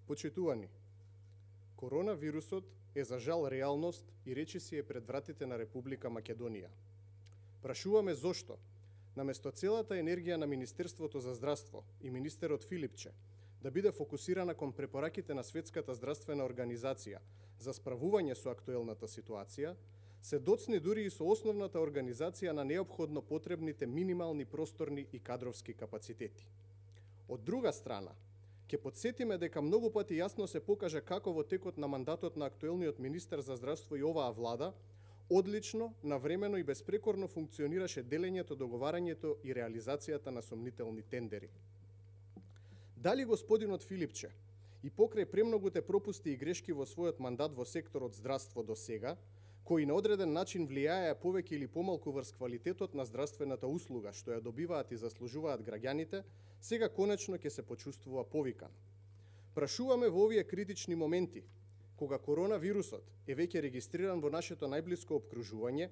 Почитувани, коронавирусот е за жал реалност и речиси е пред вратите на Република Македонија. Прашуваме зошто, наместо целата енергија на Министерството за здравство и министерот Филипче да биде фокусирана кон препораките на Светската здравствена организација за справување со актуелната ситуација, се доцни дури и со основната организација на неопходно потребните минимални просторни и кадровски капацитети. Од друга страна, ќе потсетиме дека многу пати јасно се покажа како во текот на мандатот на актуелниот министер за здравство и оваа влада, одлично, навремено и безпрекорно функционираше делењето, договарањето и реализацијата на сомнителни тендери. Дали господинот Филипче и покрај премногуте пропусти и грешки во својот мандат во секторот здравство до сега, кои на одреден начин влијаеа повеќе или помалку врз квалитетот на здравствената услуга што ја добиваат и заслужуваат граѓаните, сега конечно ќе се почувствува повикан. Прашуваме во овие критични моменти, кога коронавирусот е веќе регистриран во нашето најблиско опкружување,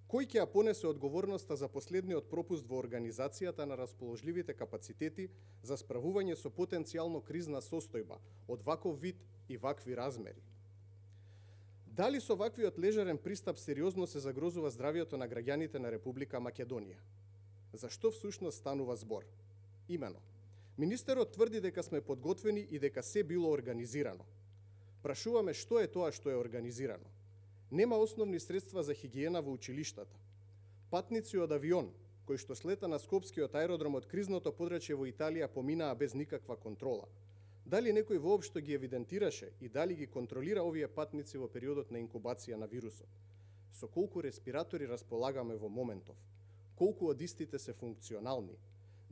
кој ќе ја понесе одговорноста за последниот пропуст во организацијата на расположливите капацитети за справување со потенцијално кризна состојба од ваков вид и вакви размери? Дали со ваквиот лежерен пристап сериозно се загрозува здравјето на граѓаните на Република Македонија? За што всушност станува збор? Имено, министерот тврди дека сме подготвени и дека се било организирано. Прашуваме што е тоа што е организирано? Нема основни средства за хигиена во училиштата. Патници од авион, кои што слета на Скопскиот аеродром од кризното подрачје во Италија поминаа без никаква контрола. Дали некој воопшто ги евидентираше и дали ги контролира овие патници во периодот на инкубација на вирусот? Со колку респиратори располагаме во моментов? Колку од истите се функционални?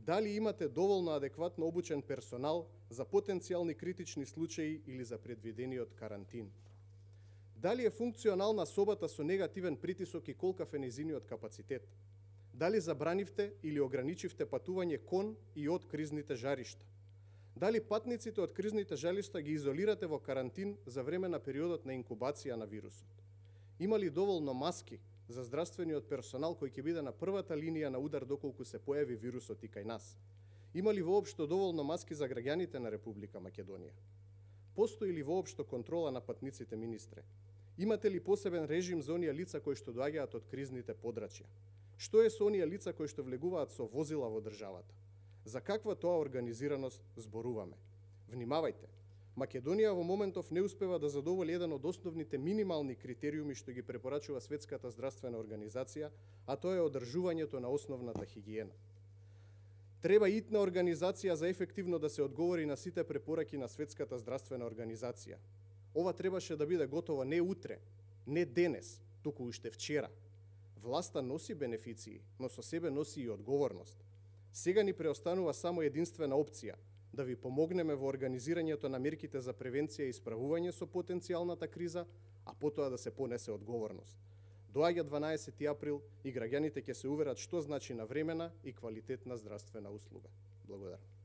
Дали имате доволно адекватно обучен персонал за потенцијални критични случаи или за предвидениот карантин? Дали е функционална собата со негативен притисок и колкав е нејзиниот капацитет? Дали забранивте или ограничивте патување кон и од кризните жаришта? Дали патниците од кризните жалишта ги изолирате во карантин за време на периодот на инкубација на вирусот? Има ли доволно маски за здравствениот персонал кој ќе биде на првата линија на удар доколку се појави вирусот и кај нас? Има ли воопшто доволно маски за граѓаните на Република Македонија? Постои ли воопшто контрола на патниците, министре? Имате ли посебен режим за оние лица кои што доаѓаат од кризните подрачја? Што е со оние лица кои што влегуваат со возила во државата? За каква тоа организираност зборуваме? Внимавајте, Македонија во моментов не успева да задоволи еден од основните минимални критериуми што ги препорачува Светската здравствена организација, а тоа е одржувањето на основната хигиена. Треба итна организација за ефективно да се одговори на сите препораки на Светската здравствена организација. Ова требаше да биде готово не утре, не денес, туку уште вчера. Власта носи бенефиции, но со себе носи и одговорност. Сега ни преостанува само единствена опција – да ви помогнеме во организирањето на мерките за превенција и справување со потенцијалната криза, а потоа да се понесе одговорност. Доаѓа 12 април и граѓаните ќе се уверат што значи навремена и квалитетна здравствена услуга. Благодарам.